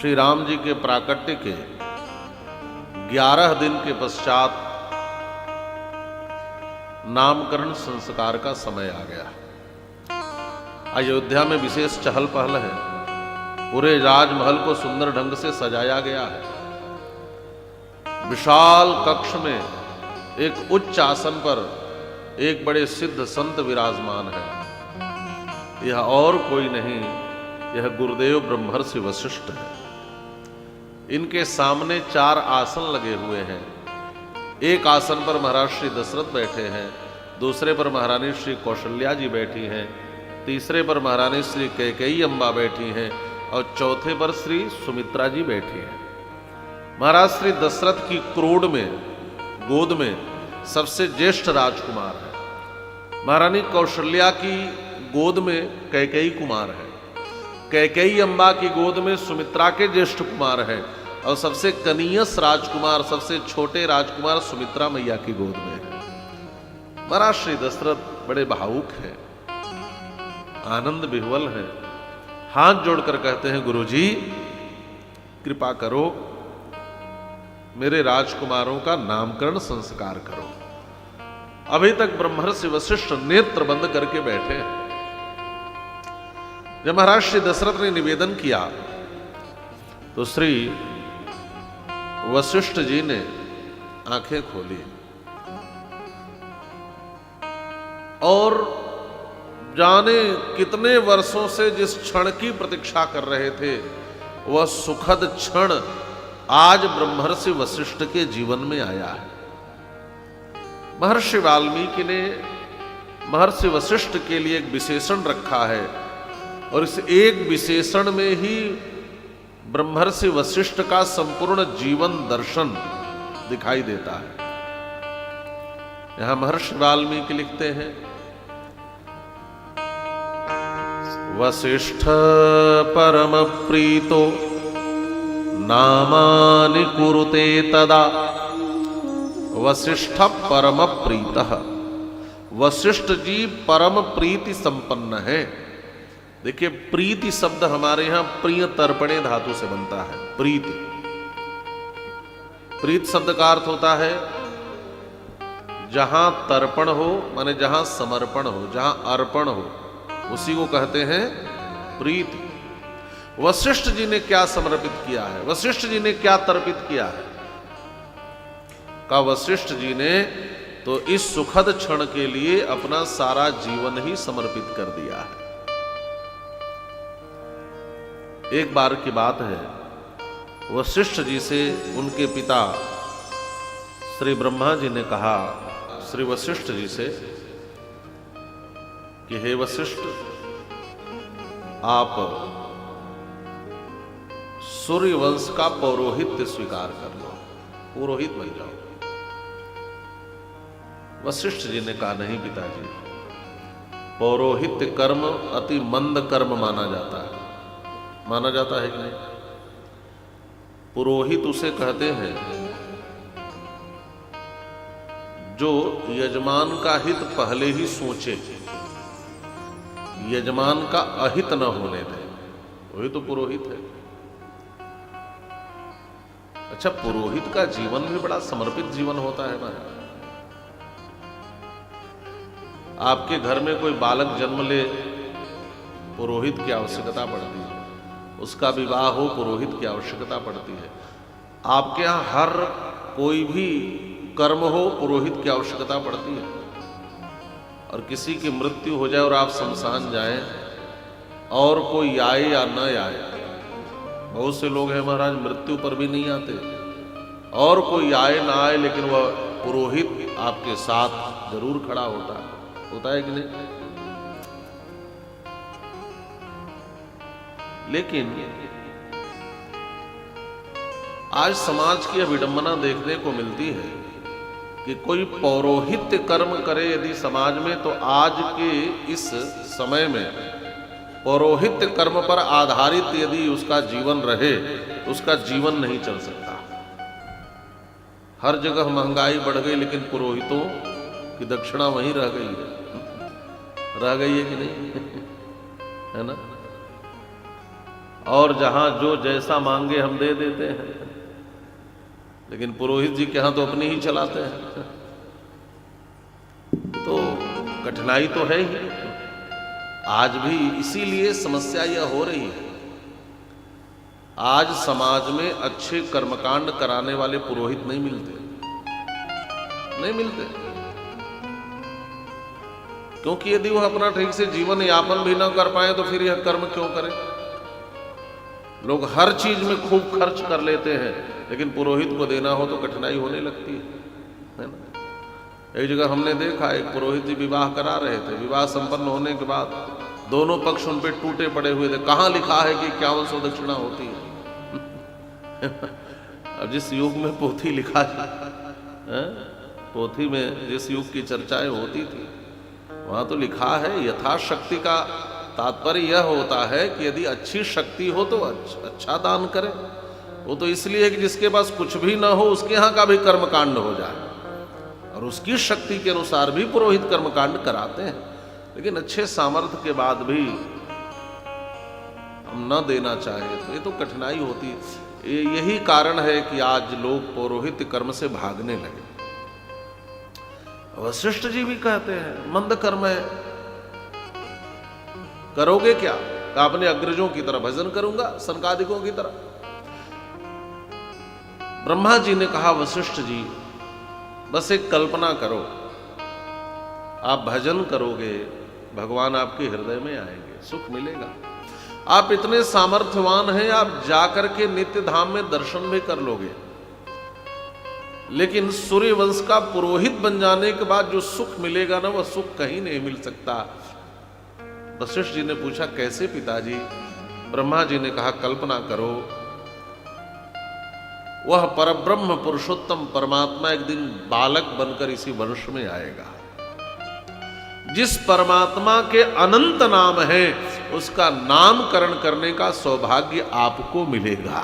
श्री राम जी के प्राकट्य के 11 दिन के पश्चात नामकरण संस्कार का समय आ गया। अयोध्या में विशेष चहल पहल है। पूरे राजमहल को सुंदर ढंग से सजाया गया है। विशाल कक्ष में एक उच्च आसन पर एक बड़े सिद्ध संत विराजमान है। यह और कोई नहीं, यह गुरुदेव ब्रह्मर्षि वशिष्ठ है। इनके सामने 4 आसन लगे हुए हैं। एक आसन पर महाराज श्री दशरथ बैठे हैं, दूसरे पर महारानी श्री कौशल्या जी बैठी हैं, तीसरे पर महारानी श्री कैकेयी अम्बा बैठी हैं और चौथे पर श्री सुमित्रा जी बैठी हैं। महाराज श्री दशरथ की क्रोड़ में गोद में सबसे ज्येष्ठ राजकुमार है। महारानी कौशल्या की गोद में कैकेयी कुमार है। कैकेयी अम्बा की गोद में सुमित्रा के ज्येष्ठ कुमार है और सबसे कनियस राजकुमार, सबसे छोटे राजकुमार सुमित्रा मैया की गोद में है। महाराज श्री दशरथ बड़े भावुक हैं, आनंद विह्वल हैं। हाथ जोड़कर कहते हैं, गुरुजी कृपा करो, मेरे राजकुमारों का नामकरण संस्कार करो। अभी तक ब्रह्मर्षि वशिष्ठ नेत्र बंद करके बैठे हैं। जब महाराज श्री दशरथ ने निवेदन किया तो श्री वशिष्ठ जी ने आंखें खोली और जाने कितने वर्षों से जिस क्षण की प्रतीक्षा कर रहे थे, वह सुखद क्षण आज ब्रह्मर्षि वशिष्ठ के जीवन में आया है। महर्षि वाल्मीकि ने महर्षि वशिष्ठ के लिए एक विशेषण रखा है और इस एक विशेषण में ही ब्रह्मर्षि वशिष्ठ का संपूर्ण जीवन दर्शन दिखाई देता है। यहां महर्षि वाल्मीकि लिखते हैं, वशिष्ठ परम प्रीतो नामानि कुरुते तदा वशिष्ठ परम प्रीतः। वशिष्ठ जी परम प्रीति संपन्न है। देखिए, प्रीति शब्द हमारे यहां प्रिय तर्पणे धातु से बनता है। प्रीति, प्रीत शब्द का अर्थ होता है जहां तर्पण हो, माने जहां समर्पण हो, जहां अर्पण हो, उसी को कहते हैं प्रीति। वशिष्ठ जी ने क्या समर्पित किया है, वशिष्ठ जी ने क्या तर्पित किया है? का वशिष्ठ जी ने तो इस सुखद क्षण के लिए अपना सारा जीवन ही समर्पित कर दिया है। एक बार की बात है, वशिष्ठ जी से उनके पिता श्री ब्रह्मा जी ने कहा श्री वशिष्ठ जी से कि हे वशिष्ठ, आप सूर्य वंश का पौरोहित्य स्वीकार कर लो, पुरोहित बन जाओ। वशिष्ठ जी ने कहा, नहीं पिताजी, पौरोहित्य कर्म अति मंद कर्म माना जाता है। माना जाता है कि नहीं? पुरोहित उसे कहते हैं जो यजमान का हित पहले ही सोचे, यजमान का अहित न होने दे, वही तो पुरोहित है। अच्छा, पुरोहित का जीवन भी बड़ा समर्पित जीवन होता है ना। आपके घर में कोई बालक जन्म ले, पुरोहित की आवश्यकता पड़ती है। उसका विवाह हो, पुरोहित की आवश्यकता पड़ती है। आपके यहां हर कोई भी कर्म हो, पुरोहित की आवश्यकता पड़ती है। और किसी की मृत्यु हो जाए और आप शमशान जाएं और कोई आए या न आए, बहुत से लोग हैं महाराज मृत्यु पर भी नहीं आते, और कोई आए ना आए लेकिन वह पुरोहित आपके साथ जरूर खड़ा होता है कि नहीं? लेकिन आज समाज की विडंबना देखने को मिलती है कि कोई पौरोहित्य कर्म करे यदि समाज में, तो आज के इस समय में पौरोहित्य कर्म पर आधारित यदि उसका जीवन रहे तो उसका जीवन नहीं चल सकता। हर जगह महंगाई बढ़ गई, लेकिन पुरोहितों की दक्षिणा वहीं रह गई है कि नहीं? है ना? और जहां जो जैसा मांगे हम दे देते हैं, लेकिन पुरोहित जी के यहां तो अपनी ही चलाते हैं। तो कठिनाई तो है ही, आज भी इसीलिए समस्या यह हो रही है। आज समाज में अच्छे कर्मकांड कराने वाले पुरोहित नहीं मिलते, नहीं मिलते, क्योंकि यदि वह अपना ठीक से जीवन यापन भी ना कर पाए तो फिर यह कर्म क्यों करें। लोग हर चीज में खूब खर्च कर लेते हैं, लेकिन पुरोहित को देना हो तो कठिनाई होने लगती है ना। एक जगह हमने देखा, एक पुरोहित जी विवाह करा रहे थे। विवाह संपन्न होने के बाद दोनों पक्ष उन पे टूटे पड़े हुए थे। कहां लिखा है कि 5100 दक्षिणा होती है? अब जिस युग में पोथी लिखा है, पोथी में जिस युग की चर्चाएं होती थी, वहां तो लिखा है यथाशक्ति का तात्पर्य यह होता है कि यदि अच्छी शक्ति हो तो अच्छा दान करे। वो तो इसलिए है कि जिसके पास कुछ भी ना हो उसके यहां का भी कर्मकांड हो जाए, और उसकी शक्ति के अनुसार भी पुरोहित कर्मकांड कराते हैं। लेकिन अच्छे सामर्थ्य के बाद भी हम न देना चाहे तो ये तो कठिनाई होती है। यही कारण है कि आज लोग पौरोहित्य कर्म से भागने लगे। वशिष्ठ जी भी कहते हैं मंद कर्म है, करोगे क्या? तो अपने अग्रजों की तरह भजन करूंगा, सनकादिकों की तरह। ब्रह्मा जी ने कहा वशिष्ठ जी बस एक कल्पना करो, आप भजन करोगे, भगवान आपके हृदय में आएंगे, सुख मिलेगा। आप इतने सामर्थ्यवान हैं, आप जाकर के नित्य धाम में दर्शन भी कर लोगे, लेकिन सूर्य वंश का पुरोहित बन जाने के बाद जो सुख मिलेगा ना, वह सुख कहीं नहीं मिल सकता। वशिष्ठ जी ने पूछा कैसे पिताजी? ब्रह्मा जी ने कहा कल्पना करो, वह परब्रह्म पुरुषोत्तम परमात्मा एक दिन बालक बनकर इसी वंश में आएगा। जिस परमात्मा के अनंत नाम है उसका नामकरण करने का सौभाग्य आपको मिलेगा।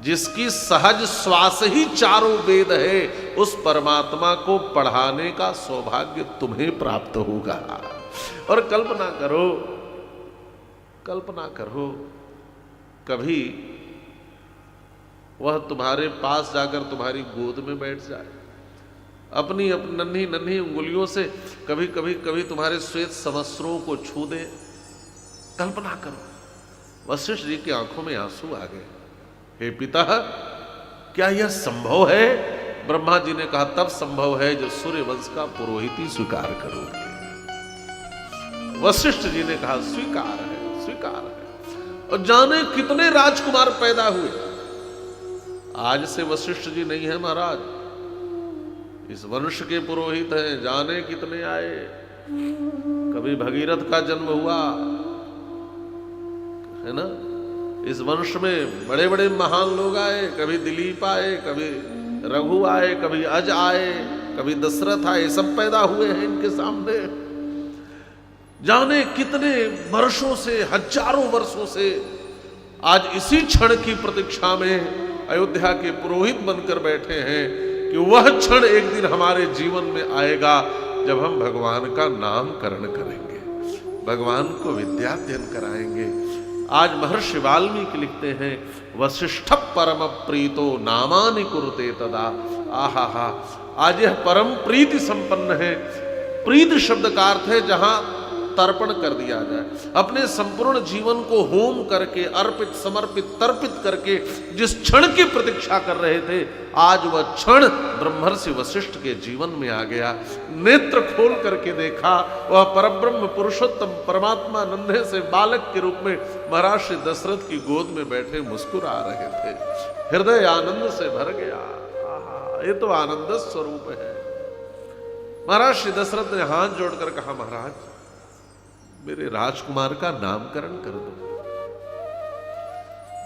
जिसकी सहज श्वास ही चारों वेद है, उस परमात्मा को पढ़ाने का सौभाग्य तुम्हें प्राप्त होगा। और कल्पना करो, कल्पना करो, कभी वह तुम्हारे पास जाकर तुम्हारी गोद में बैठ जाए, अपनी नन्ही नन्ही उंगलियों से कभी कभी कभी तुम्हारे श्वेत समस्रों को छू दे। कल्पना करो। वशिष्ठ जी की आंखों में आंसू आ गए। हे पिता, क्या यह संभव है? ब्रह्मा जी ने कहा तब संभव है जो सूर्य वंश का पुरोहित स्वीकार करोगे। वशिष्ठ जी ने कहा स्वीकार है, स्वीकार है। और जाने कितने राजकुमार पैदा हुए। आज से वशिष्ठ जी नहीं है महाराज, इस वंश के पुरोहित हैं। जाने कितने आए। कभी भगीरथ का जन्म हुआ है ना, इस वंश में बड़े बड़े महान लोग आए। कभी दिलीप आए, कभी रघु आए, कभी अज आए, कभी दशरथ आए। सब पैदा हुए हैं इनके सामने। जाने कितने वर्षों से, हजारों वर्षों से आज इसी क्षण की प्रतीक्षा में अयोध्या के पुरोहित बनकर बैठे हैं कि वह क्षण एक दिन हमारे जीवन में आएगा जब हम भगवान का नामकरण करेंगे, भगवान को विद्याध्ययन कराएंगे। आज महर्षि वाल्मीकि लिखते हैं वशिष्ठ परम प्रीतो नामानि कुरुते तदा। आहा, आज यह परम प्रीति संपन्न है। प्रीति शब्द का अर्थ है जहां तर्पण कर दिया जाए। अपने संपूर्ण जीवन को होम करके, अर्पित समर्पित तर्पित करके जिस क्षण की प्रतीक्षा कर रहे थे, आज वह क्षण ब्रह्मर्षि वशिष्ठ के जीवन में आ गया। नेत्र खोल करके देखा, वह परब्रह्म पुरुषोत्तम परमात्मा नन्हे से बालक के रूप में महाराज श्री दशरथ की गोद में बैठे मुस्कुरा रहे थे। हृदय आनंद से भर गया। आहा, ये तो आनंद स्वरूप है। महाराज श्री दशरथ ने हाथ जोड़कर कहा महाराज मेरे राजकुमार का नामकरण कर दो।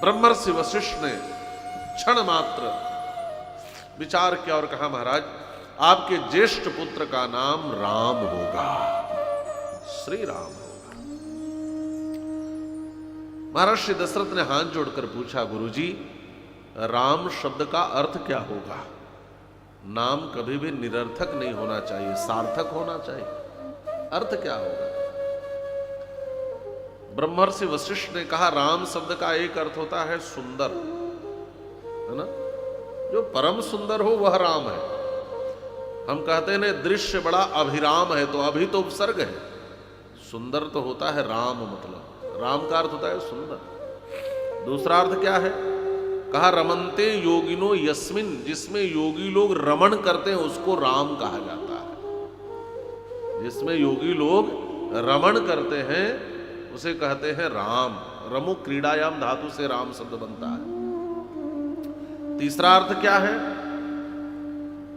ब्रह्मर्षि वशिष्ठ ने क्षण मात्र विचार किया और कहा महाराज आपके ज्येष्ठ पुत्र का नाम राम होगा, श्री राम होगा। महाराज श्री दशरथ ने हाथ जोड़कर पूछा गुरुजी राम शब्द का अर्थ क्या होगा? नाम कभी भी निरर्थक नहीं होना चाहिए, सार्थक होना चाहिए। अर्थ क्या होगा? ब्रह्मर्षि वशिष्ठ ने कहा राम शब्द का एक अर्थ होता है सुंदर, है ना, जो परम सुंदर हो वह राम है। हम कहते हैं दृश्य बड़ा अभिराम है, तो अभी तो उपसर्ग है, सुंदर तो होता है राम, मतलब राम का अर्थ होता है सुंदर। दूसरा अर्थ क्या है? कहा रमन्ते योगिनो यस्मिन, जिसमें योगी लोग रमण करते हैं उसको राम कहा जाता है। जिसमें योगी लोग रमण करते हैं उसे कहते हैं राम। रमु क्रीड़ायाम धातु से राम शब्द बनता है। तीसरा अर्थ क्या है?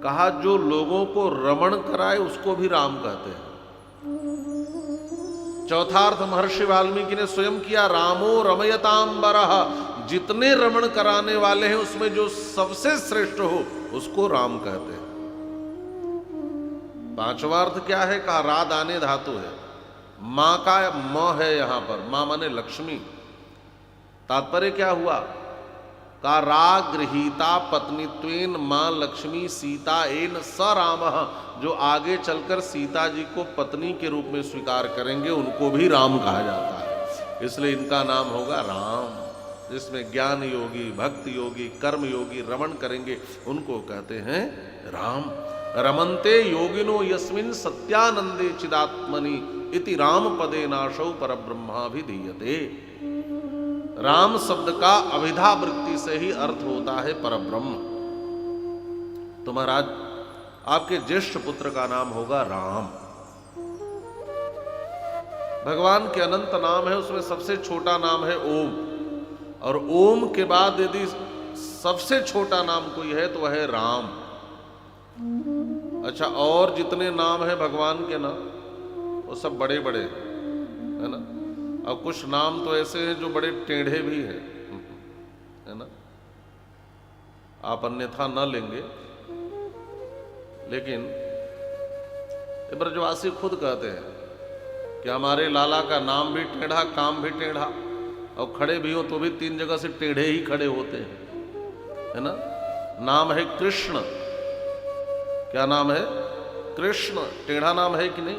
कहा जो लोगों को रमण कराए उसको भी राम कहते हैं। चौथा अर्थ महर्षि वाल्मीकि ने स्वयं किया, रामो रमयतांबरः, जितने रमण कराने वाले हैं उसमें जो सबसे श्रेष्ठ हो उसको राम कहते हैं। पांचवा अर्थ क्या है? कहा रा दाने धातु है, मां का म है यहां पर, मां माने लक्ष्मी। तात्पर्य क्या हुआ? का रा गृहीता पत्नीत्वेन मां लक्ष्मी सीता एन स रामः, जो आगे चलकर सीता जी को पत्नी के रूप में स्वीकार करेंगे उनको भी राम कहा जाता है। इसलिए इनका नाम होगा राम। जिसमें ज्ञान योगी, भक्ति योगी, कर्म योगी रमण करेंगे उनको कहते हैं राम। रमन्ते योगिनो यस्मिन् सत्यानंदे चिदात्मनि इति राम पदे नाशौ परब्रह्माभिधीयते। राम शब्द का अभिधा वृत्ति से ही अर्थ होता है परब्रह्म। तो महाराज आपके ज्येष्ठ पुत्र का नाम होगा राम। भगवान के अनंत नाम है, उसमें सबसे छोटा नाम है ओम, और ओम के बाद यदि सबसे छोटा नाम कोई है तो वह है राम। अच्छा, और जितने नाम है भगवान के नाम वो सब बड़े बड़े है ना। और कुछ नाम तो ऐसे हैं जो बड़े टेढ़े भी हैं, है ना। आप अन्यथा न लेंगे, लेकिन ब्रजवासी खुद कहते हैं कि हमारे लाला का नाम भी टेढ़ा, काम भी टेढ़ा, और खड़े भी हो तो भी 3 जगह से टेढ़े ही खड़े होते हैं, है ना। नाम है कृष्ण। क्या नाम है? कृष्ण। टेढ़ा नाम है कि नहीं?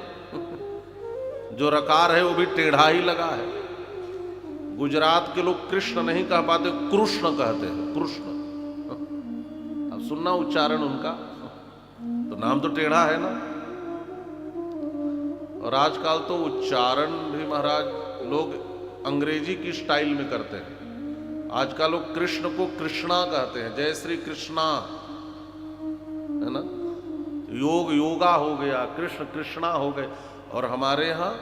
जो रकार है वो भी टेढ़ा ही लगा है। गुजरात के लोग कृष्ण नहीं कह पाते, कृष्ण कहते हैं, कृष्ण। अब सुनना उच्चारण उनका, तो नाम तो टेढ़ा है ना। और आजकल तो उच्चारण भी महाराज लोग अंग्रेजी की स्टाइल में करते हैं। आजकल लोग कृष्ण को कृष्णा कहते हैं, जय श्री कृष्णा, है ना। योग योगा हो गया, कृष्ण कृष्णा हो गए। और हमारे यहाँ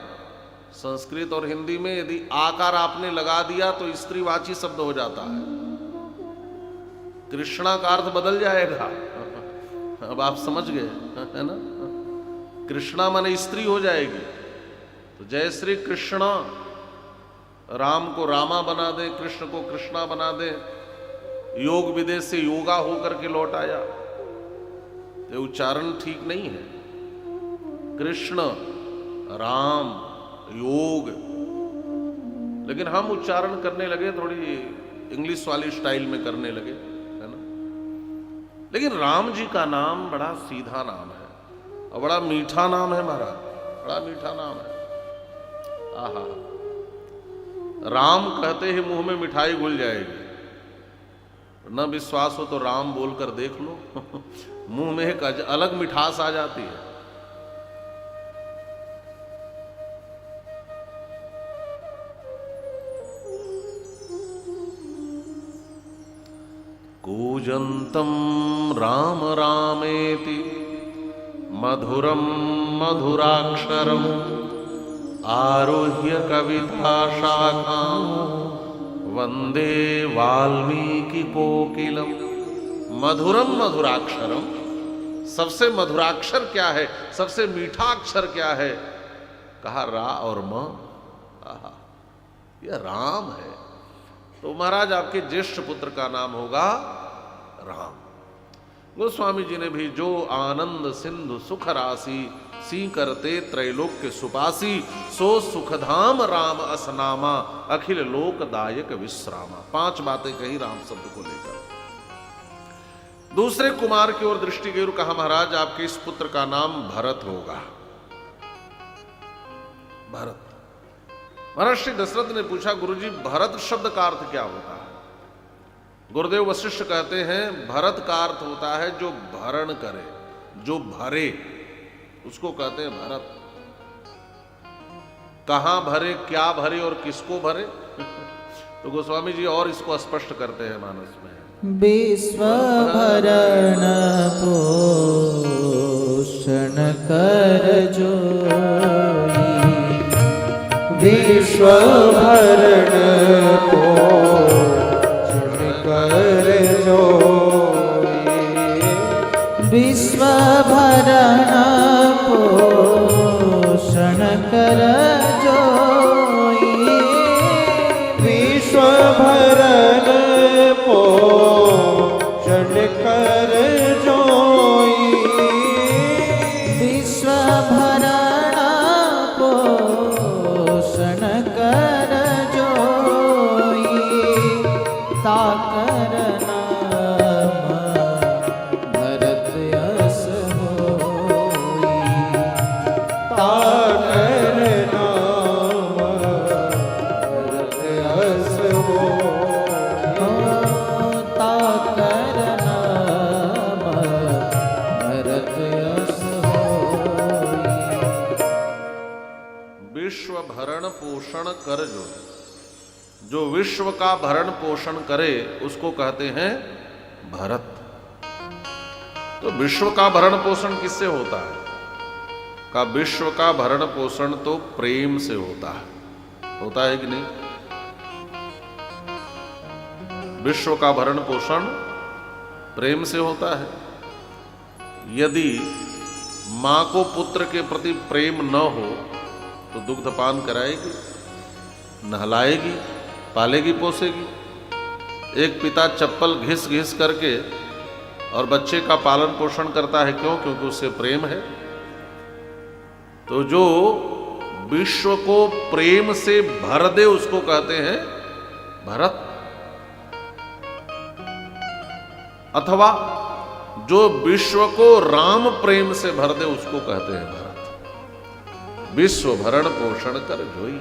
संस्कृत और हिंदी में यदि आकार आपने लगा दिया तो स्त्रीवाची शब्द हो जाता है। कृष्णा का अर्थ बदल जाएगा। अब आप समझ गए, है ना। कृष्णा माने स्त्री हो जाएगी। तो जय श्री कृष्णा, राम को रामा बना दे, कृष्ण को कृष्णा बना दे। योग विदेश से योगा होकर के लौट आया, तो उच्चारण ठीक नहीं है। कृष्ण, राम, योग। लेकिन हम उच्चारण करने लगे थोड़ी इंग्लिश वाली स्टाइल में करने लगे, है ना। लेकिन राम जी का नाम बड़ा सीधा नाम है और बड़ा मीठा नाम है महाराज, बड़ा मीठा नाम है। आहा, राम कहते ही मुंह में मिठाई घुल जाएगी। न विश्वास हो तो राम बोलकर देख लो। मुंह में एक अलग मिठास आ जाती है। कूजन्तं राम रामेति मधुरं मधुराक्षरम् आरुह्य कविता शाखां वंदे वाल्मीकि कोकिलम। मधुरम मधुराक्षरम, सबसे मधुराक्षर क्या है, सबसे मीठा अक्षर क्या है? कहा रा और म। आहा, यह राम है। तो महाराज आपके ज्येष्ठ पुत्र का नाम होगा राम। गोस्वामी जी ने भी जो आनंद सिंधु सुख राशि सी करते त्रैलोक्य सुपासी सो सुखधाम राम असनामा अखिल लोकदायक विश्रामा। 5 बातें कही राम शब्द को लेकर। दूसरे कुमार की ओर दृष्टि गई, कहा महाराज आपके इस पुत्र का नाम भरत होगा। भरत महर्षि दशरथ ने पूछा, गुरुजी भरत शब्द का अर्थ क्या होता है? गुरुदेव वशिष्ठ कहते हैं भरत का अर्थ होता है जो भरण करे, जो भरे, उसको कहते हैं भरत। कहां भरे, क्या भरे और किसको भरे? तो गोस्वामी जी और इसको स्पष्ट करते हैं मानस में, विश्व भरण पोषण कर जोई, विश्व भरण पोषण कर जोई, विश्व भरण पोषण कर जोई, विश्व भरण पोषण कर जोई, विश्व भरण पोषण कर जोई, ताकर नाम भरत यस होई, ताकर नाम भरत यस होई, ताकर नाम भरत यस होई। विश्व भरण पोषण कर जो विश्व का भरण पोषण करे उसको कहते हैं भरत। तो विश्व का भरण पोषण किससे होता है? का विश्व का भरण पोषण तो प्रेम से होता है कि नहीं? विश्व का भरण पोषण प्रेम से होता है। यदि मां को पुत्र के प्रति प्रेम न हो तो दुग्धपान कराएगी, नहलाएगी, पालेगी, पोसेगी। एक पिता चप्पल घिस घिस करके और बच्चे का पालन पोषण करता है, क्यों? क्योंकि उससे प्रेम है। तो जो विश्व को प्रेम से भर दे उसको कहते हैं भरत। अथवा जो विश्व को राम प्रेम से भर दे उसको कहते हैं भरत। विश्व भरण पोषण कर जोई।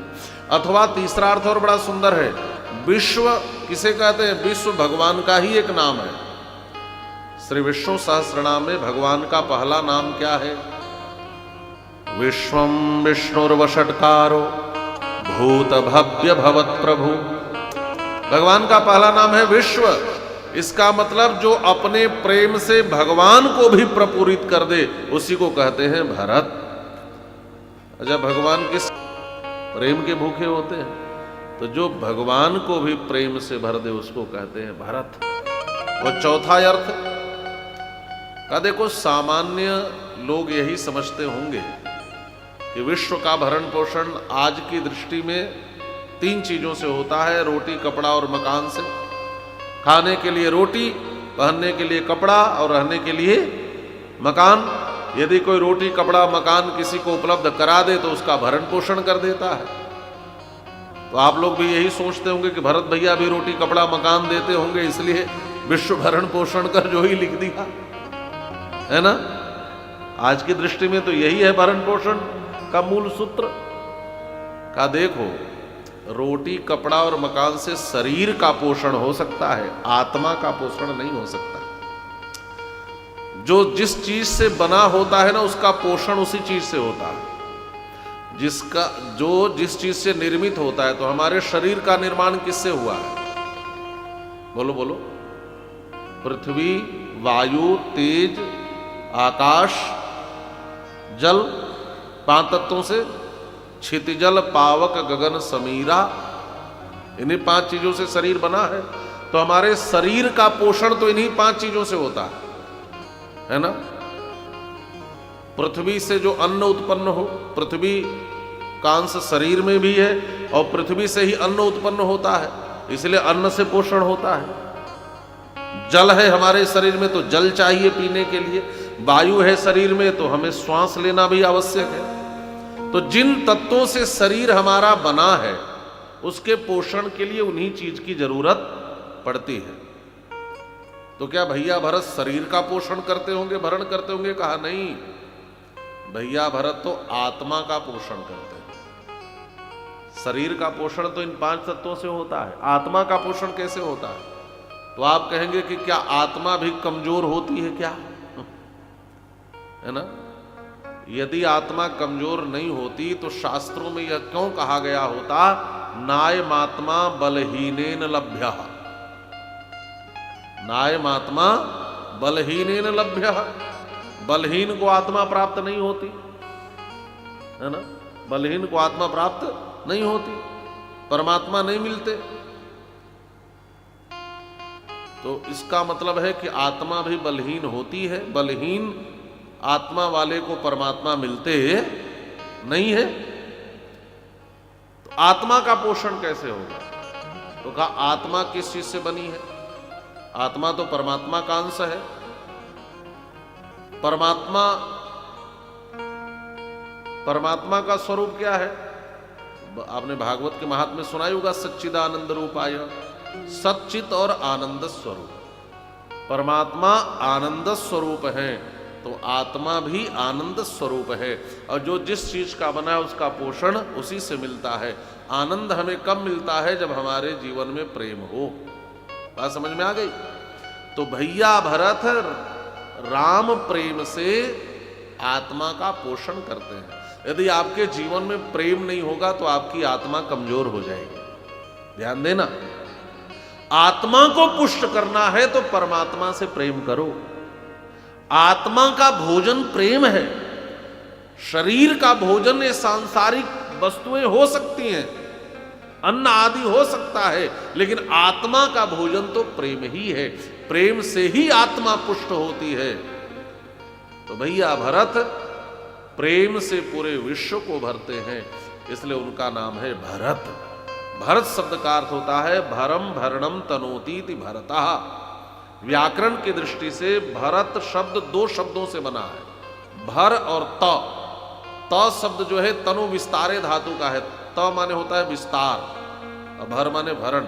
अथवा तीसरा अर्थ और बड़ा सुंदर है, विश्व किसे कहते हैं? विश्व भगवान का ही एक नाम है। श्री विष्णु सहस्रनाम में भगवान का पहला नाम क्या है? विश्वम विष्णुर्वषट्कारो भूत भव्य भवत प्रभु। भगवान का पहला नाम है विश्व। इसका मतलब जो अपने प्रेम से भगवान को भी प्रपूरित कर दे उसी को कहते हैं भरत। अच्छा, भगवान किस प्रेम के भूखे होते हैं? तो जो भगवान को भी प्रेम से भर दे उसको कहते हैं भरत। और चौथा अर्थ का देखो, सामान्य लोग यही समझते होंगे कि विश्व का भरण पोषण आज की दृष्टि में 3 चीजों से होता है, रोटी, कपड़ा और मकान से। खाने के लिए रोटी, पहनने के लिए कपड़ा और रहने के लिए मकान। यदि कोई रोटी, कपड़ा, मकान किसी को उपलब्ध करा दे तो उसका भरण पोषण कर देता है। तो आप लोग भी यही सोचते होंगे कि भरत भैया भी रोटी, कपड़ा, मकान देते होंगे, इसलिए विश्व भरण पोषण कर जो ही लिख दिया, है ना? आज की दृष्टि में तो यही है भरण पोषण का मूल सूत्र। का देखो, रोटी, कपड़ा और मकान से शरीर का पोषण हो सकता है, आत्मा का पोषण नहीं हो सकता। जो जिस चीज से बना होता है ना उसका पोषण उसी चीज से होता है। जिस चीज से निर्मित होता है, तो हमारे शरीर का निर्माण किससे हुआ है? बोलो बोलो। पृथ्वी, वायु, तेज, आकाश, जल, 5 तत्वों से। क्षितिजल, पावक, गगन, समीरा, इन्हीं 5 चीजों से शरीर बना है। तो हमारे शरीर का पोषण तो इन्हीं 5 चीजों से होता है ना? पृथ्वी से जो अन्न उत्पन्न हो, पृथ्वी का अंश शरीर में भी है और पृथ्वी से ही अन्न उत्पन्न होता है, इसलिए अन्न से पोषण होता है। जल है हमारे शरीर में तो जल चाहिए पीने के लिए। वायु है शरीर में तो हमें श्वास लेना भी आवश्यक है। तो जिन तत्वों से शरीर हमारा बना है उसके पोषण के लिए उन्हीं चीज की जरूरत पड़ती है। तो क्या भैया भरत शरीर का पोषण करते होंगे, भरण करते होंगे? कहा नहीं, भैया भरत तो आत्मा का पोषण करते हैं। शरीर का पोषण तो इन 5 तत्वों से होता है, आत्मा का पोषण कैसे होता है? तो आप कहेंगे कि क्या आत्मा भी कमजोर होती है क्या? है ना? यदि आत्मा कमजोर नहीं होती तो शास्त्रों में यह क्यों कहा गया होता, नायमात्मा बलहीनेन लभ्यः, नायमात्मा बलहीनेन लभ्यः। बलहीन को आत्मा प्राप्त नहीं होती, है ना? बलहीन को आत्मा प्राप्त नहीं होती, परमात्मा नहीं मिलते। तो इसका मतलब है कि आत्मा भी बलहीन होती है, बलहीन आत्मा वाले को परमात्मा मिलते नहीं है। तो आत्मा का पोषण कैसे होगा? तो कहा आत्मा किस चीज से बनी है? आत्मा तो परमात्मा का अंश है। परमात्मा का स्वरूप क्या है? आपने भागवत के महात्म्य में सुना ही होगा, सच्चिदानंद रूपाय, सच्चित और आनंद स्वरूप। परमात्मा आनंद स्वरूप है, तो आत्मा भी आनंद स्वरूप है। और जो जिस चीज का बना है उसका पोषण उसी से मिलता है। आनंद हमें कब मिलता है? जब हमारे जीवन में प्रेम हो। बात समझ में आ गई? तो भैया भरत राम प्रेम से आत्मा का पोषण करते हैं। यदि आपके जीवन में प्रेम नहीं होगा तो आपकी आत्मा कमजोर हो जाएगी। ध्यान देना, आत्मा को पुष्ट करना है तो परमात्मा से प्रेम करो। आत्मा का भोजन प्रेम है। शरीर का भोजन ये सांसारिक वस्तुएं हो सकती हैं, अन्न आदि हो सकता है, लेकिन आत्मा का भोजन तो प्रेम ही है। प्रेम से ही आत्मा पुष्ट होती है। तो भैया भरत प्रेम से पूरे विश्व को भरते हैं, इसलिए उनका नाम है भरत। भरत शब्द का अर्थ होता है भरम भरणम तनोतीति भरतः। व्याकरण की दृष्टि से भरत शब्द 2 शब्दों से बना है, भर और त। त शब्द जो है तनु विस्तारे धातु का है। त माने होता है विस्तार और भर माने भरण।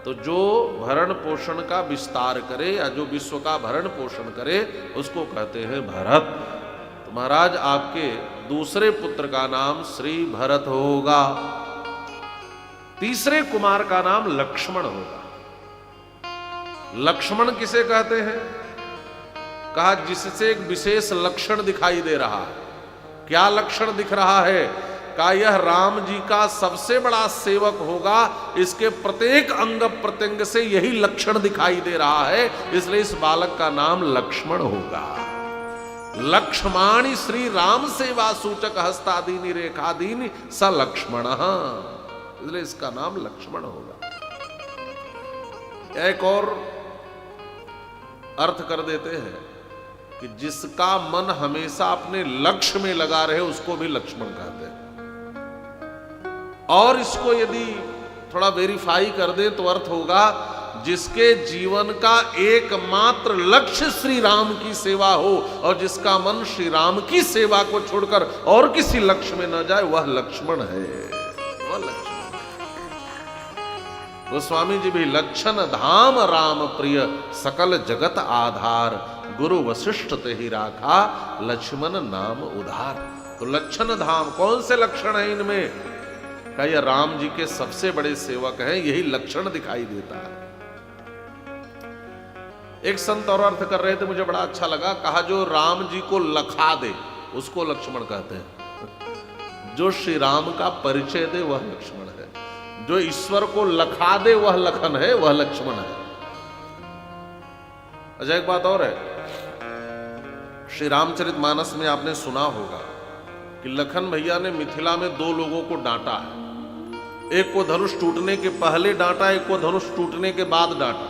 तो जो भरण पोषण का विस्तार करे या जो विश्व का भरण पोषण करे उसको कहते हैं भरत। तो महाराज आपके दूसरे पुत्र का नाम श्री भरत होगा, तीसरे कुमार का नाम लक्ष्मण होगा। लक्ष्मण किसे कहते हैं? कहा जिससे एक विशेष लक्षण दिखाई दे रहा है। क्या लक्षण दिख रहा है? कहा यह राम जी का सबसे बड़ा सेवक होगा, इसके प्रत्येक अंग प्रत्यंग से यही लक्षण दिखाई दे रहा है, इसलिए इस बालक का नाम लक्ष्मण होगा। लक्ष्मणी श्री राम सेवा सूचक हस्तादीनि रेखादीनि स लक्ष्मण, इसलिए इसका नाम लक्ष्मण होगा। एक और अर्थ कर देते हैं कि जिसका मन हमेशा अपने लक्ष्य में लगा रहे उसको भी लक्ष्मण कहते हैं। और इसको यदि थोड़ा वेरीफाई कर दे तो अर्थ होगा जिसके जीवन का एकमात्र लक्ष्य श्री राम की सेवा हो और जिसका मन श्री राम की सेवा को छोड़कर और किसी लक्ष्य में न जाए, वह लक्ष्मण है। वह लक्ष्मण। गोस्वामी जी भी लक्षण धाम राम प्रिय सकल जगत आधार गुरु वशिष्ठ ते ही राखा लक्ष्मण नाम उधार। तो लक्षण धाम कौन से लक्षण है इनमें? का यह राम जी के सबसे बड़े सेवक हैं, यही लक्षण दिखाई देता है। एक संत और अर्थ कर रहे थे, मुझे बड़ा अच्छा लगा। कहा जो राम जी को लखा दे उसको लक्ष्मण कहते हैं, जो श्री राम का परिचय दे वह लक्ष्मण है, जो ईश्वर को लखा दे वह लखन है, वह लक्ष्मण है। अच्छा एक बात और है, श्री रामचरितमानस में आपने सुना होगा कि लखन भैया ने मिथिला में 2 लोगों को डांटा है। एक को धनुष टूटने के पहले डांटा, एक को धनुष टूटने के बाद डांटा।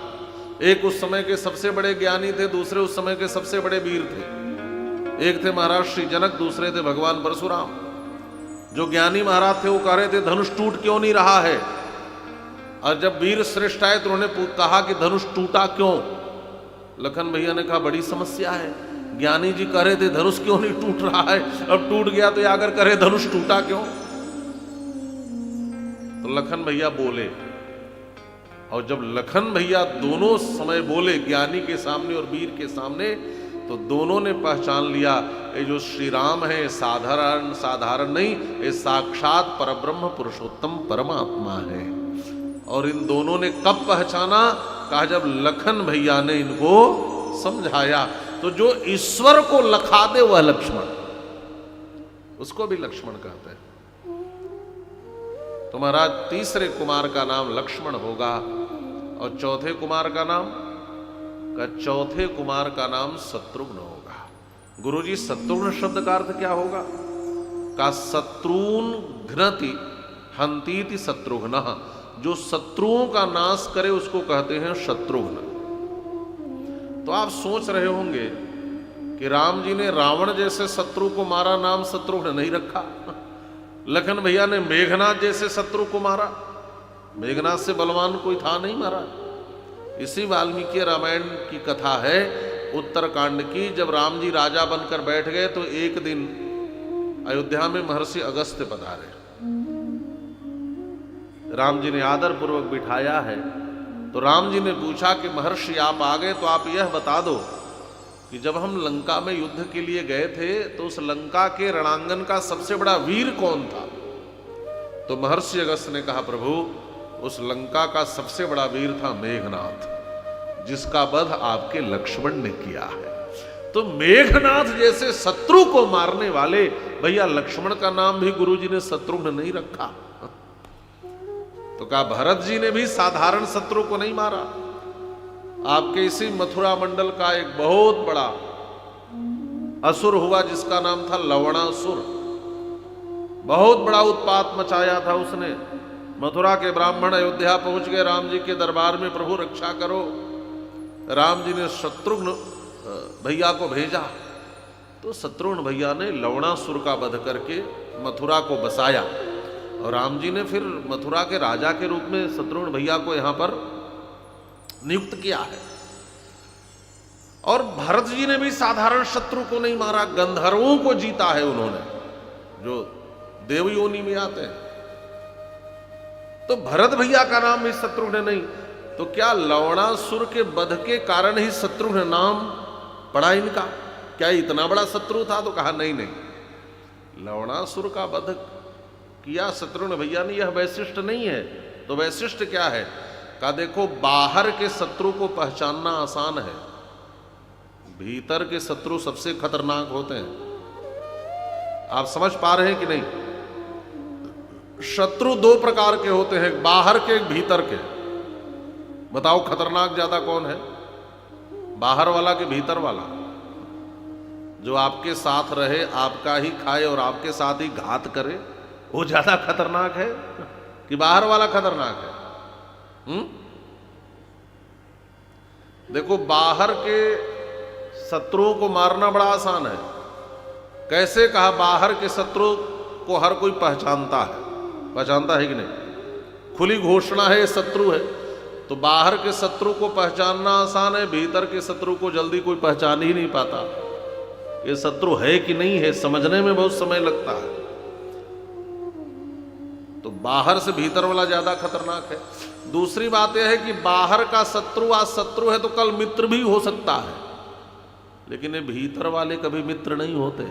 एक उस समय के सबसे बड़े ज्ञानी थे, दूसरे उस समय के सबसे बड़े वीर थे। एक थे महाराज श्री जनक, दूसरे थे भगवान परशुराम। जो ज्ञानी महाराज थे वो कह रहे थे धनुष टूट क्यों नहीं रहा है, और जब वीर श्रेष्ठ आए तो उन्होंने कहा कि धनुष टूटा क्यों। लखन भैया ने कहा बड़ी समस्या है, ज्ञानी जी कह रहे थे धनुष क्यों नहीं टूट रहा है, अब टूट गया तो आकर करे धनुष टूटा क्यों। तो लखन भैया बोले, और जब लखन भैया दोनों समय बोले, ज्ञानी के सामने और वीर के सामने, तो दोनों ने पहचान लिया ये जो श्री राम है साधारण नहीं, ये साक्षात परब्रह्म पुरुषोत्तम परमात्मा है। और इन दोनों ने कब पहचाना? कहा जब लखन भैया ने इनको समझाया। तो जो ईश्वर को लखा दे वह लक्ष्मण, उसको भी लक्ष्मण कहते हैं। तो महाराज तीसरे कुमार का नाम लक्ष्मण होगा और चौथे कुमार का नाम चौथे कुमार का नाम शत्रुघ्न होगा। गुरुजी शत्रुघ्न शब्द का अर्थ क्या होगा? का शत्रुन घ्नति हंतीति शत्रुघ्न, जो शत्रुओं का नाश करे उसको कहते हैं शत्रुघ्न। तो आप सोच रहे होंगे कि राम जी ने रावण जैसे शत्रु को मारा, नाम शत्रुघ्न नहीं रखा। लखन भैया ने मेघनाथ जैसे शत्रु को मारा, मेघनाथ से बलवान कोई था नहीं मारा। इसी वाल्मीकि रामायण की कथा है उत्तरकांड की। जब राम जी राजा बनकर बैठ गए तो एक दिन अयोध्या में महर्षि अगस्त्य पधारे। राम जी ने आदर पूर्वक बिठाया है। तो राम जी ने पूछा कि महर्षि आप आ गए तो आप यह बता दो कि जब हम लंका में युद्ध के लिए गए थे तो उस लंका के रणांगन का सबसे बड़ा वीर कौन था? तो महर्षि अगस्त्य ने कहा प्रभु उस लंका का सबसे बड़ा वीर था मेघनाथ, जिसका वध आपके लक्ष्मण ने किया है। तो मेघनाथ जैसे शत्रु को मारने वाले भैया लक्ष्मण का नाम भी गुरुजी ने शत्रुघ्न नहीं रखा। तो कहा भरत जी ने भी साधारण शत्रु को नहीं मारा। आपके इसी मथुरा मंडल का एक बहुत बड़ा असुर हुआ जिसका नाम था लवणासुर। बहुत बड़ा उत्पात मचाया था उसने। मथुरा के ब्राह्मण अयोध्या पहुंच गए राम जी के दरबार में, प्रभु रक्षा करो। राम जी ने शत्रुघ्न भैया को भेजा। तो शत्रुघ्न भैया ने लवणासुर का वध करके मथुरा को बसाया और राम जी ने फिर मथुरा के राजा के रूप में शत्रुघ्न भैया को यहां पर नियुक्त किया है। और भरत जी ने भी साधारण शत्रु को नहीं मारा, गंधर्वों को जीता है उन्होंने, जो देव योनि में आते हैं। तो भरत भैया का नाम भी शत्रुघ्न नहीं। तो क्या लवणासुर के वध के कारण ही शत्रुघ्न नाम पड़ा इनका? क्या इतना बड़ा शत्रु था? तो कहा नहीं नहीं, लवणासुर का वध किया शत्रुघ्न भैया ने, यह वैशिष्ट नहीं है। तो वैशिष्ट क्या है? कहा देखो बाहर के शत्रु को पहचानना आसान है, भीतर के शत्रु सबसे खतरनाक होते हैं। आप समझ पा रहे हैं कि नहीं? शत्रु दो प्रकार के होते हैं, बाहर के एक भीतर के। बताओ खतरनाक ज्यादा कौन है? बाहर वाला कि भीतर वाला? जो आपके साथ रहे, आपका ही खाए और आपके साथ ही घात करे, वो ज्यादा खतरनाक है कि बाहर वाला खतरनाक है? देखो बाहर के शत्रुओं को मारना बड़ा आसान है। कैसे? कहा बाहर के शत्रु को हर कोई पहचानता है। पहचानता है कि नहीं? खुली घोषणा है ये शत्रु है। तो बाहर के शत्रु को पहचानना आसान है, भीतर के शत्रु को जल्दी कोई पहचान ही नहीं पाता। ये शत्रु है कि नहीं है समझने में बहुत समय लगता है। तो बाहर से भीतर वाला ज्यादा खतरनाक है। दूसरी बात यह है कि बाहर का शत्रु आज शत्रु है तो कल मित्र भी हो सकता है, लेकिन ये भीतर वाले कभी मित्र नहीं होते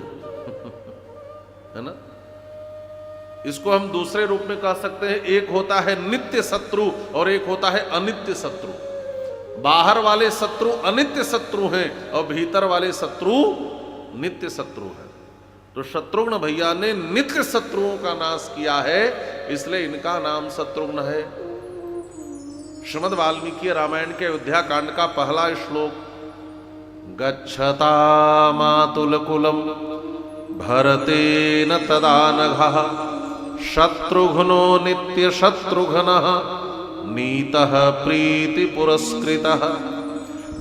है ना। इसको हम दूसरे रूप में कह सकते हैं, एक होता है नित्य शत्रु और एक होता है अनित्य शत्रु। बाहर वाले शत्रु अनित्य शत्रु हैं और भीतर वाले शत्रु नित्य शत्रु हैं। तो शत्रुघ्न भैया ने नित्य शत्रुओं का नाश किया है, इसलिए इनका नाम शत्रुघ्न है। श्रीमद् वाल्मीकि रामायण के अयोध्या कांड का पहला श्लोक, गच्छता मातुल कुलम भरतेन तदा नघः शत्रुघ्नो नित्य शत्रुघ्नः नीतः प्रीति पुरस्कृतः।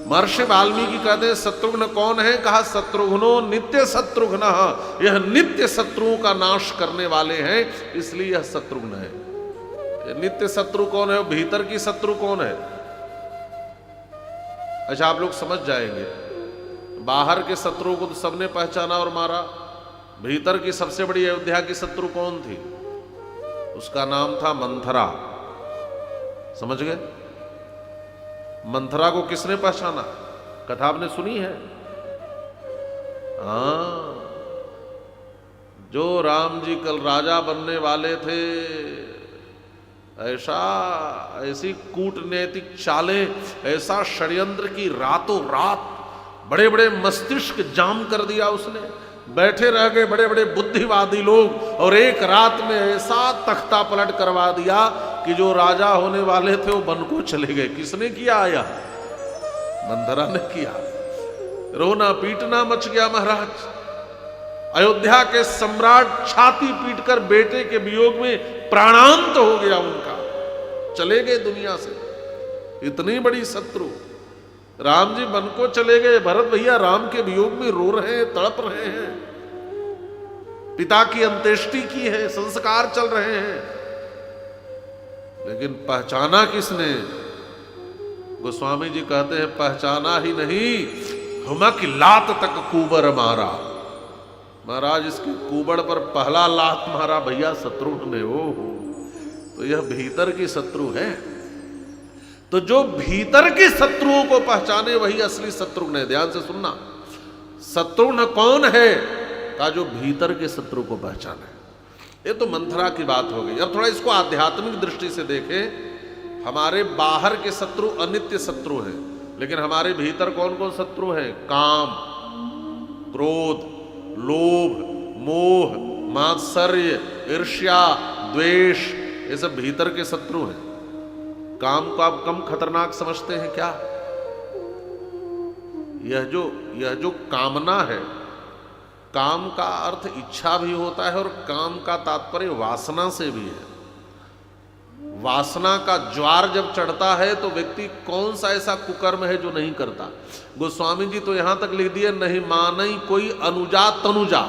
महर्षि वाल्मीकि कहते हैं शत्रुघ्न कौन है? कहा शत्रुघ्नो नित्य शत्रुघ्नः, यह नित्य शत्रुओं का नाश करने वाले हैं, इसलिए यह शत्रुघ्न है। नित्य शत्रु कौन है? भीतर की शत्रु कौन है? अच्छा आप लोग समझ जाएंगे। बाहर के शत्रु को तो सबने पहचाना और मारा, भीतर की सबसे बड़ी अयोध्या की शत्रु कौन थी? उसका नाम था मंथरा। समझ गए? मंथरा को किसने पहचाना? कथा आपने सुनी है। हाँ, जो राम जी कल राजा बनने वाले थे, ऐसी कूटनीतिक चालें, ऐसा षड्यंत्र की रातों रात बड़े बड़े मस्तिष्क जाम कर दिया उसने। बैठे रह गए बड़े बड़े बुद्धिवादी लोग और एक रात में ऐसा तख्ता पलट करवा दिया कि जो राजा होने वाले थे वो बन को चले गए। किसने किया? आया मंथरा ने किया। रोना पीटना मच गया महाराज। अयोध्या के सम्राट छाती पीटकर बेटे के वियोग में प्राणांत हो गया उनका, चले गए दुनिया से। इतनी बड़ी शत्रु राम जी बन को चले गए। भरत भैया राम के वियोग में रो रहे हैं, तड़प रहे हैं। पिता की अंत्येष्टि की है, संस्कार चल रहे हैं, लेकिन पहचाना किसने? गोस्वामी जी कहते हैं पहचाना ही नहीं, हमक लात तक कुबर मारा। महाराज इसके कुबड़ पर पहला लात मारा भैया शत्रुघ्न ने। ओहो, तो यह भीतर की शत्रु है। तो जो भीतर के शत्रुओं को पहचाने वही असली शत्रुघ्न है। ध्यान से सुनना, शत्रुघ्न कौन है? का जो भीतर के शत्रु को पहचाने। ये तो मंथरा की बात हो गई। अब थोड़ा इसको आध्यात्मिक दृष्टि से देखें। हमारे बाहर के शत्रु अनित्य शत्रु हैं, लेकिन हमारे भीतर कौन कौन शत्रु हैं? काम, क्रोध, लोभ, मोह, मात्सर्य, ईर्ष्या, द्वेष, ये सब भीतर के शत्रु हैं। काम को आप कम खतरनाक समझते हैं क्या? यह जो कामना है, काम का अर्थ इच्छा भी होता है और काम का तात्पर्य वासना से भी है। वासना का ज्वार जब चढ़ता है तो व्यक्ति कौन सा ऐसा कुकर्म है जो नहीं करता? गोस्वामी जी तो यहां तक लिख दिए, नहीं मानई कोई अनुजा तनुजा,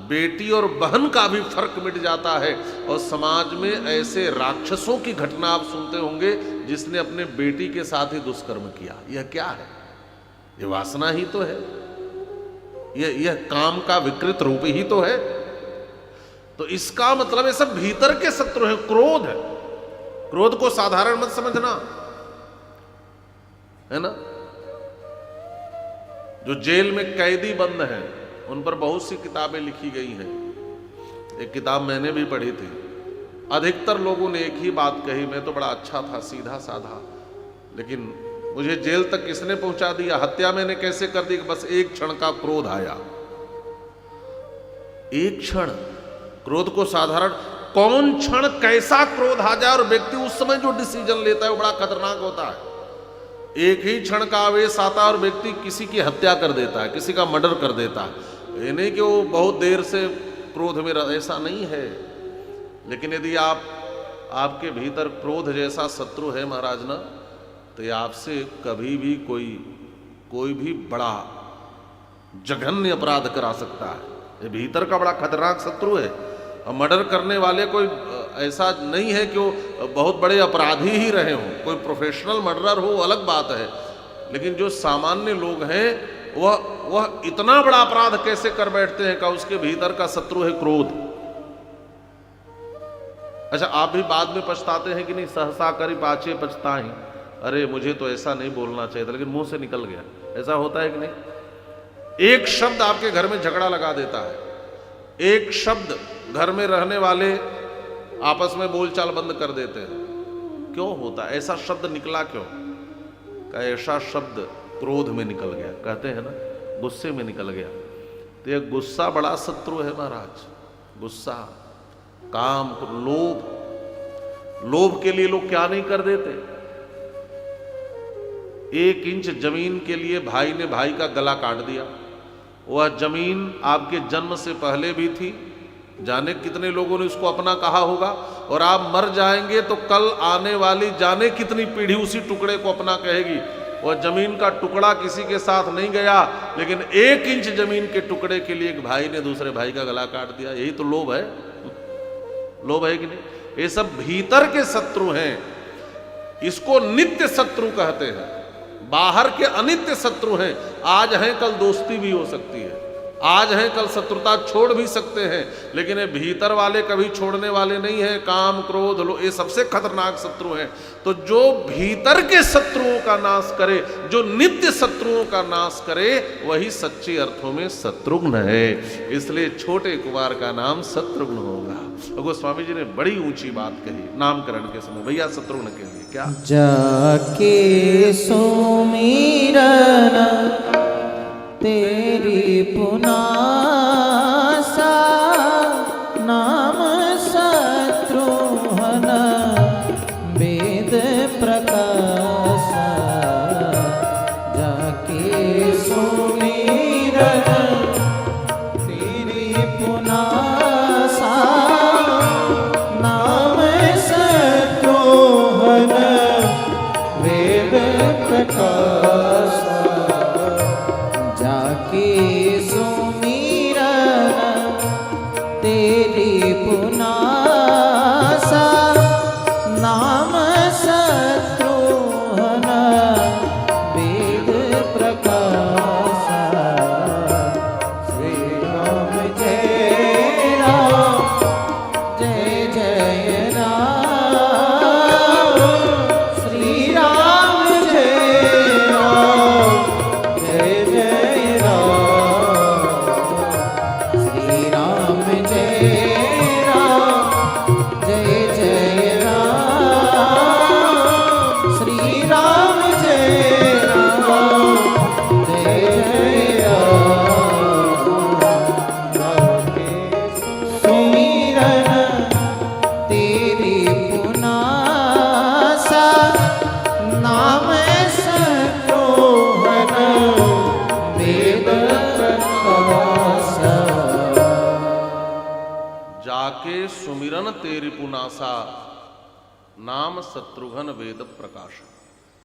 बेटी और बहन का भी फर्क मिट जाता है। और समाज में ऐसे राक्षसों की घटना आप सुनते होंगे जिसने अपने बेटी के साथ ही दुष्कर्म किया। यह क्या है? यह वासना ही तो है, यह काम का विकृत रूप ही तो है। तो इसका मतलब ये सब भीतर के शत्रु हैं। क्रोध है, क्रोध को साधारण मत समझना, है ना। जो जेल में कैदी बंद हैं उन पर बहुत सी किताबें लिखी गई हैं। एक किताब मैंने भी पढ़ी थी। अधिकतर लोगों ने एक ही बात कही, मैं तो बड़ा अच्छा था, सीधा साधा, लेकिन मुझे जेल तक किसने पहुंचा दिया? हत्या मैंने कैसे कर दी? बस एक क्षण का क्रोध आया, एक क्षण। क्रोध को साधारण, कौन क्षण कैसा क्रोध आ जाए और व्यक्ति उस समय जो डिसीजन लेता है वो बड़ा खतरनाक होता है। एक ही क्षण का आवेश आता है और व्यक्ति किसी की हत्या कर देता है, किसी का मर्डर कर देता है। ये नहीं कि वो बहुत देर से क्रोध में, ऐसा नहीं है। लेकिन यदि आपके भीतर क्रोध जैसा शत्रु है महाराज ना, तो ये आपसे कभी भी कोई भी बड़ा जघन्य अपराध करा सकता है। ये भीतर का बड़ा खतरनाक शत्रु है। और मर्डर करने वाले कोई ऐसा नहीं है कि वो बहुत बड़े अपराधी ही रहे हों, कोई प्रोफेशनल मर्डरर हो अलग बात है, लेकिन जो सामान्य लोग हैं वह इतना बड़ा अपराध कैसे कर बैठते हैं कि उसके भीतर का शत्रु है क्रोध। अच्छा, आप भी बाद में पछताते हैं कि नहीं? सहसा करी पाछे पछताहि, अरे मुझे तो ऐसा नहीं बोलना चाहिए था, लेकिन मुंह से निकल गया। ऐसा होता है कि नहीं? एक शब्द आपके घर में झगड़ा लगा देता है। एक शब्द घर में रहने वाले आपस में बोलचाल बंद कर देते हैं। क्यों होता है? ऐसा शब्द निकला क्यों? ऐसा शब्द क्रोध में निकल गया, कहते हैं ना, गुस्से में निकल गया। तो यह गुस्सा बड़ा शत्रु है महाराज। गुस्सा, काम, लोभ के लिए लोग क्या नहीं कर देते। 1 इंच जमीन के लिए भाई ने भाई का गला काट दिया। वह जमीन आपके जन्म से पहले भी थी, जाने कितने लोगों ने उसको अपना कहा होगा, और आप मर जाएंगे तो कल आने वाली जाने कितनी पीढ़ी उसी टुकड़े को अपना कहेगी। वह जमीन का टुकड़ा किसी के साथ नहीं गया, लेकिन 1 इंच जमीन के टुकड़े के लिए एक भाई ने दूसरे भाई का गला काट दिया। यही तो लोभ है। लोभ है कि नहीं? ये सब भीतर के शत्रु हैं। इसको नित्य शत्रु कहते हैं। बाहर के अनित्य शत्रु हैं। आज हैं, कल दोस्ती भी हो सकती है। आज हैं कल शत्रुता छोड़ भी सकते हैं, लेकिन ये भीतर वाले कभी छोड़ने वाले नहीं हैं। काम क्रोध लो ये सबसे खतरनाक शत्रु हैं। तो जो भीतर के शत्रुओं का नाश करे, जो नित्य शत्रुओं का नाश करे, वही सच्चे अर्थों में शत्रुघ्न है। इसलिए छोटे कुमार का नाम शत्रुघ्न होगा। और गोस्वामी जी ने बड़ी ऊंची बात कही नामकरण के समय, भैया शत्रुघ्न के लिए क्या, जाके सुमिरन तेरी पुनासा, नाम शत्रुघ्न वेद प्रकाशा। जाके सुमिरन तेरी पुनासा, नाम शत्रुघ्न वेद प्रकाशा। जाके सुमिरन तेरी पुनासा, नाम शत्रुघ्न वेद प्रकाशा। श्री राम जय राम, जय जय राम। श्री राम जय राम, जय जय राम। श्री राम जय राम, जय जय राम। श्री राम जय राम, जय जय राम। जाके सुमिरन तेरी पुनासा, नाम शत्रुघ्न वेद प्रकाशा। जाके सुमिरन तेरी पुनासा, नाम शत्रुघ्न वेद प्रकाश।